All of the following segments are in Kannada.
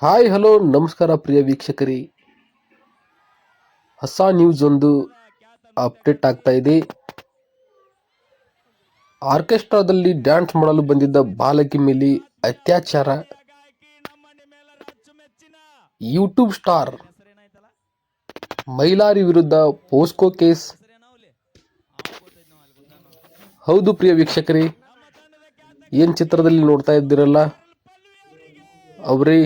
ಹಾಯ್ ಹಲೋ ನಮಸ್ಕಾರ ಪ್ರಿಯ ವೀಕ್ಷಕರೇ, ಹೊಸ ನ್ಯೂಸ್ ಒಂದು ಅಪ್ಡೇಟ್ ಆಗ್ತಾ ಇದೆ. ಆರ್ಕೆಸ್ಟ್ರಾದಲ್ಲಿ ಡ್ಯಾನ್ಸ್ ಮಾಡಲು ಬಂದಿದ್ದ ಬಾಲಕಿ ಮೇಲೆ ಅತ್ಯಾಚಾರ. ಯೂಟ್ಯೂಬ್ ಸ್ಟಾರ್ ಮೈಲಾರಿ ವಿರುದ್ಧ ಪೋಸ್ಕೋ ಕೇಸ್. ಹೌದು ಪ್ರಿಯ ವೀಕ್ಷಕರೇ, ಏನ್ ಚಿತ್ರದಲ್ಲಿ ನೋಡ್ತಾ ಇದ್ದೀರಲ್ಲ ಅವರೇ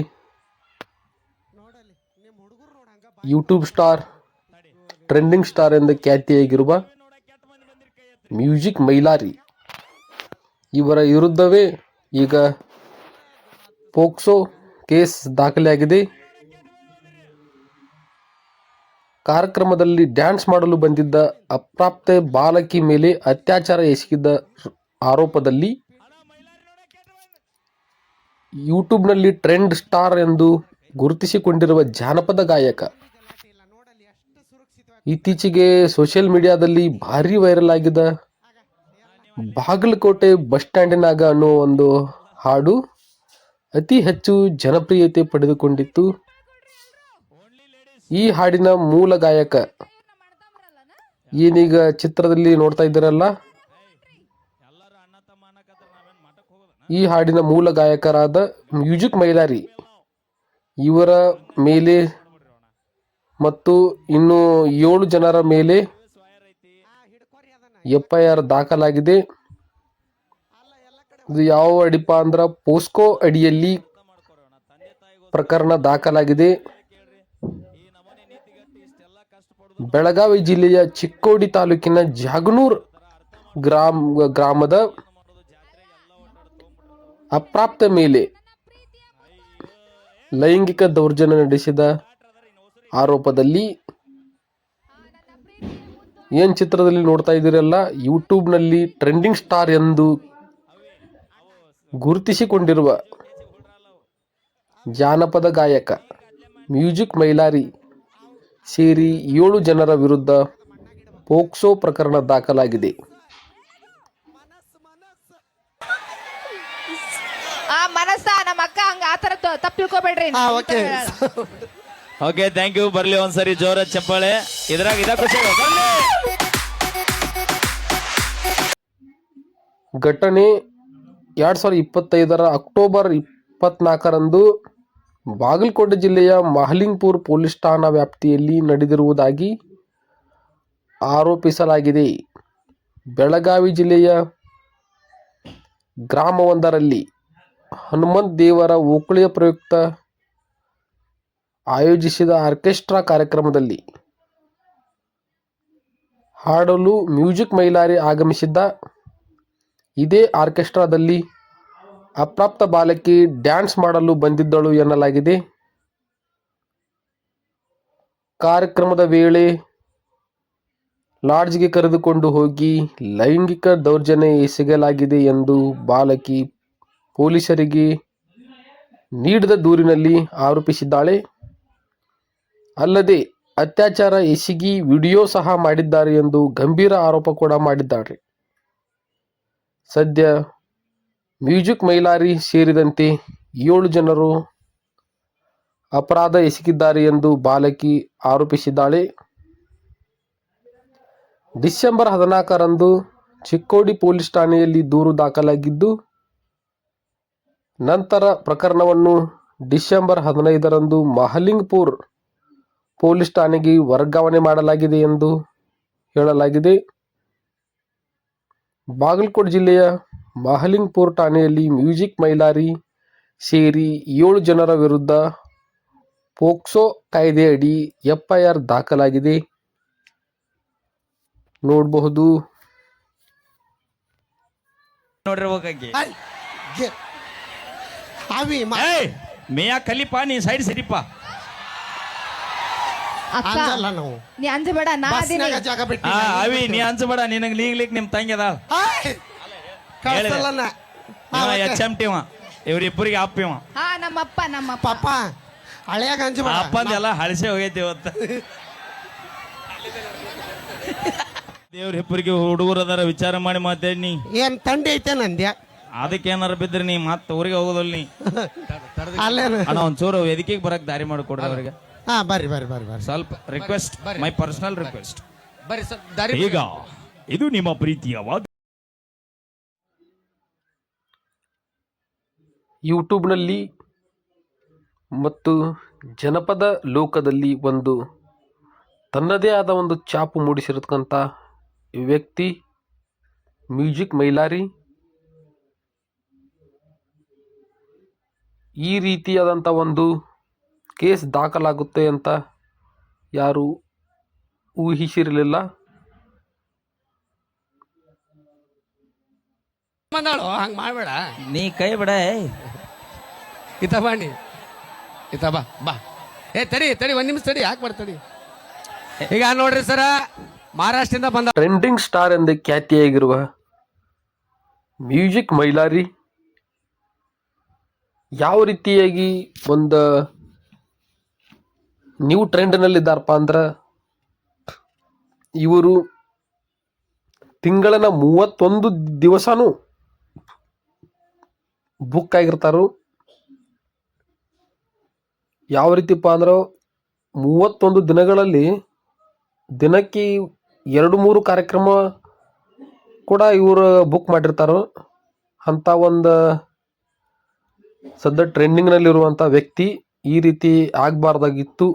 ಯೂಟ್ಯೂಬ್ ಸ್ಟಾರ್, ಟ್ರೆಂಡಿಂಗ್ ಸ್ಟಾರ್ ಎಂದು ಖ್ಯಾತಿಯಾಗಿರುವ ಮ್ಯೂಜಿಕ್ ಮೈಲಾರಿ. ಇವರ ವಿರುದ್ಧವೇ ಈಗ ಪೋಕ್ಸೋ ಕೇಸ್ ದಾಖಲೆಯಾಗಿದೆ. ಕಾರ್ಯಕ್ರಮದಲ್ಲಿ ಡ್ಯಾನ್ಸ್ ಮಾಡಲು ಬಂದಿದ್ದ ಅಪ್ರಾಪ್ತ ಬಾಲಕಿ ಮೇಲೆ ಅತ್ಯಾಚಾರ ಎಸಗಿದ ಆರೋಪದಲ್ಲಿ ಯೂಟ್ಯೂಬ್ನಲ್ಲಿ ಟ್ರೆಂಡ್ ಸ್ಟಾರ್ ಎಂದು ಗುರುತಿಸಿಕೊಂಡಿರುವ ಜಾನಪದ ಗಾಯಕ ಇತ್ತೀಚೆಗೆ ಸೋಷಿಯಲ್ ಮೀಡಿಯಾದಲ್ಲಿ ಭಾರಿ ವೈರಲ್ ಆಗಿದ್ದ ಬಾಗಲಕೋಟೆ ಬಸ್ ಸ್ಟ್ಯಾಂಡಿನಾಗ ಅನ್ನೋ ಒಂದು ಹಾಡು ಅತಿ ಹೆಚ್ಚು ಜನಪ್ರಿಯತೆ ಪಡೆದುಕೊಂಡಿತ್ತು. ಈ ಹಾಡಿನ ಮೂಲ ಗಾಯಕ ಏನೀಗ ಚಿತ್ರದಲ್ಲಿ ನೋಡ್ತಾ ಇದ್ದೀರಲ್ಲ, ಈ ಹಾಡಿನ ಮೂಲ ಗಾಯಕರಾದ ಮ್ಯೂಜಿಕ್ ಮೈಲಾರಿ ಇವರ ಮೇಲೆ ಮತ್ತು ಇನ್ನು 7 ಜನರ ಮೇಲೆ FIR ದಾಖಲಾಗಿದೆ. ಇದು ಯಾವ ಅಡಿಪ ಅಂದ್ರ ಪೋಸ್ಕೋ ಅಡಿಯಲ್ಲಿ ಪ್ರಕರಣ ದಾಖಲಾಗಿದೆ. ಬೆಳಗಾವಿ ಜಿಲ್ಲೆಯ ಚಿಕ್ಕೋಡಿ ತಾಲೂಕಿನ ಜಾಗನೂರ್ ಗ್ರಾಮದ ಅಪ್ರಾಪ್ತ ಮೇಲೆ ಲೈಂಗಿಕ ದೌರ್ಜನ್ಯ ನಡೆಸಿದ ಆರೋಪದಲ್ಲಿ ಏನ್ ಚಿತ್ರದಲ್ಲಿ ನೋಡ್ತಾ ಇದ್ದೀರಲ್ಲ, ಯೂಟ್ಯೂಬ್ನಲ್ಲಿ ಟ್ರೆಂಡಿಂಗ್ ಸ್ಟಾರ್ ಎಂದು ಗುರುತಿಸಿಕೊಂಡಿರುವ ಜಾನಪದ ಗಾಯಕ ಮ್ಯೂಜಿಕ್ ಮೈಲಾರಿ ಸೇರಿ 7 ಜನರ ವಿರುದ್ಧ ಪೋಕ್ಸೋ ಪ್ರಕರಣ ದಾಖಲಾಗಿದೆ. ನಮ್ಮ ಅಕ್ಕ ಹಂಗ ಆತರ ತಪ್ಪಿಳ್ಕೋಬೇಡ್ರಿ. Okay, thank you. ಬರ್ಲಿ ಒಂದ್ಸರಿ ಜೋರ ಚಪ್ಪಾಳೆ. ಇದ್ರಾಗ ಇದ ಖುಷಿ. ಘಟನೆ 2025 ಅಕ್ಟೋಬರ್ 24ರಂದು ಬಾಗಲಕೋಟೆ ಜಿಲ್ಲೆಯ ಮಹಲಿಂಗಪುರ ಪೊಲೀಸ್ ಠಾಣಾ ವ್ಯಾಪ್ತಿಯಲ್ಲಿ ನಡೆದಿರುವುದಾಗಿ ಆರೋಪಿಸಲಾಗಿದೆ. ಬೆಳಗಾವಿ ಜಿಲ್ಲೆಯ ಗ್ರಾಮವೊಂದರಲ್ಲಿ ಹನುಮಂತ ದೇವರ ಓಕುಳಿಯ ಪ್ರಯುಕ್ತ ಆಯೋಜಿಸಿದ ಆರ್ಕೆಸ್ಟ್ರಾ ಕಾರ್ಯಕ್ರಮದಲ್ಲಿ ಹಾಡಲು ಮ್ಯೂಜಿಕ್ ಮೈಲಾರಿ ಆಗಮಿಸಿದ್ದ. ಇದೇ ಆರ್ಕೆಸ್ಟ್ರಾದಲ್ಲಿ ಅಪ್ರಾಪ್ತ ಬಾಲಕಿ ಡ್ಯಾನ್ಸ್ ಮಾಡಲು ಬಂದಿದ್ದಳು ಎನ್ನಲಾಗಿದೆ. ಕಾರ್ಯಕ್ರಮದ ವೇಳೆ ಲಾಡ್ಜ್ಗೆ ಕರೆದುಕೊಂಡು ಹೋಗಿ ಲೈಂಗಿಕ ದೌರ್ಜನ್ಯ ಎಸಗಲಾಗಿದೆ ಎಂದು ಬಾಲಕಿ ಪೊಲೀಸರಿಗೆ ನೀಡಿದ ದೂರಿನಲ್ಲಿ ಆರೋಪಿಸಿದ್ದಾಳೆ. ಅಲ್ಲದೆ ಅತ್ಯಾಚಾರ ಎಸಗಿ ವಿಡಿಯೋ ಸಹ ಮಾಡಿದ್ದಾರೆ ಎಂದು ಗಂಭೀರ ಆರೋಪ ಕೂಡ ಮಾಡಿದ್ದಾರೆ. ಸದ್ಯ ಮ್ಯೂಜಿಕ್ ಮೈಲಾರಿ ಸೇರಿದಂತೆ 7 ಜನರು ಅಪರಾಧ ಎಸಗಿದ್ದಾರೆ ಎಂದು ಬಾಲಕಿ ಆರೋಪಿಸಿದ್ದಾಳೆ. ಡಿಸೆಂಬರ್ 14ರಂದು ಚಿಕ್ಕೋಡಿ ಪೊಲೀಸ್ ಠಾಣೆಯಲ್ಲಿ ದೂರು ದಾಖಲಾಗಿದ್ದು, ನಂತರ ಪ್ರಕರಣವನ್ನು ಡಿಸೆಂಬರ್ 15ರಂದು ಮಹಲಿಂಗಪುರ ಪೊಲೀಸ್ ಠಾಣೆಗೆ ವರ್ಗಾವಣೆ ಮಾಡಲಾಗಿದೆ ಎಂದು ಹೇಳಲಾಗಿದೆ. ಬಾಗಲಕೋಟೆ ಜಿಲ್ಲೆಯ ಮಹಲಿಂಗಪುರ ಠಾಣೆಯಲ್ಲಿ ಮ್ಯೂಜಿಕ್ ಮೈಲಾರಿ ಸೇರಿ 7 ಜನರ ವಿರುದ್ಧ ಪೋಕ್ಸೋ ಕಾಯ್ದೆಯಡಿ FIR ದಾಖಲಾಗಿದೆ. ನೋಡಬಹುದು. ಮೇಯಾ ಕಲಿಪಾ, ನೀ ಸೈಡ್ ಸರಿಪಾ. ನೀ ಅಂಜಬೇಡ, ಅವಿ ನೀ ಅಂಜಬೇಡ. ನಿನಗೆ ಲೀಗ್ಲಿಕ್ ನಿಮ್ ತಂಗಿ ಅದಾಳ. HMT ಇವ್ರಿಬ್ಬರಿಗೆ ಅಪ್ಪಿವ. ನಮ್ಮಪ್ಪ ಹಳೆಯಾಗ ಅಪ್ಪಂದೆಲ್ಲ ಹಳಸೆ ಹೋಗೈತಿ ಇವತ್ತ. ದೇವ್ರಿಬ್ಬರಿಗೆ ಹುಡುಗರು ಅದಾರ, ವಿಚಾರ ಮಾಡಿ ಮಾತಾಡಿ. ಏನ್ ತಂಡಿ ಐತೆ ನಂದ್ಯ ಅದಕ್ಕೆ ಏನಾರ ಬಿದ್ರಿ ನೀ ಮತ್ತೆ ಊರಿಗೆ ಹೋಗೋದಲ್ಲ ನೀ ಅಲ್ಲೇನು ಅಣ್ಣ ಒಂಚೂರು ವೇದಿಕೆಗೆ ಬರಕ್ ದಾರಿ ಮಾಡಿಕೊಡ್ರಿ ಅವ್ರಿಗೆ ಹಾ ಬರ್ರಿ ಬರ್ರಿ ಬರ್ರಿ ಬರ್ರಿ ಸ್ವಲ್ಪ ರಿಕ್ವೆಸ್ಟ್ ಮೈ ಪರ್ಸನಲ್ ರಿಕ್ವೆಸ್ಟ್ ಬರ್ರಿ ಸ್ವಲ್ಪ ದಾರಿ ಈಗ ಇದು ನಿಮ್ಮ ಪ್ರೀತಿಯ ವಾದ ಯೂಟ್ಯೂಬ್ನಲ್ಲಿ ಮತ್ತು ಜನಪದ ಲೋಕದಲ್ಲಿ ಒಂದು ತನ್ನದೇ ಆದ ಒಂದು ಛಾಪು ಮೂಡಿಸಿರತಕ್ಕಂಥ ವ್ಯಕ್ತಿ ಮ್ಯೂಸಿಕ್ ಮೈಲಾರಿ. ಈ ರೀತಿಯಾದಂಥ ಒಂದು ಕೇಸ್ ದಾಖಲಾಗುತ್ತೆ ಅಂತ ಯಾರು ಊಹಿಸಿರಲಿಲ್ಲ. ಬಂದಾಳು ಹಂಗ ಮಾಡ್ಬೇಡ. ನೀ ಕೈ ಬಿಡ ಇತ ಬಾಣಿ ಇತ ಬಾ ಬಾ ತಡಿ ತಡಿ ಒಂದ್ ನಿಮಿಷ ತಡಿ ಯಾಕೆ ಬರ್ತಡಿ. ಈಗ ನೋಡ್ರಿ ಸರ ಮಹಾರಾಷ್ಟ್ರದಿಂದ ಬಂದ ಟ್ರೆಂಡಿಂಗ್ ಸ್ಟಾರ್ ಎಂದೇ ಖ್ಯಾತಿಯಾಗಿರುವ ಮ್ಯೂಸಿಕ್ ಮೈಲಾರಿ ಯಾವ ರೀತಿಯಾಗಿ ಒಂದು ನ್ಯೂ ಟ್ರೆಂಡ್ನಲ್ಲಿದ್ದಾರಪ್ಪ ಅಂದ್ರೆ, ಇವರು ತಿಂಗಳನ 31 ದಿವಸನೂ ಬುಕ್ ಆಗಿರ್ತಾರು. ಯಾವ ರೀತಿಪ್ಪ ಅಂದ್ರೆ 31 ದಿನಗಳಲ್ಲಿ ದಿನಕ್ಕೆ 2-3 ಕಾರ್ಯಕ್ರಮ ಕೂಡ ಇವರು ಬುಕ್ ಮಾಡಿರ್ತಾರೋ. ಅಂಥ ಒಂದು ಸದ್ಯ ಟ್ರೆಂಡಿಂಗ್ನಲ್ಲಿರುವಂಥ ವ್ಯಕ್ತಿ ಈ ರೀತಿ ಆಗಬಾರ್ದಾಗಿತ್ತು.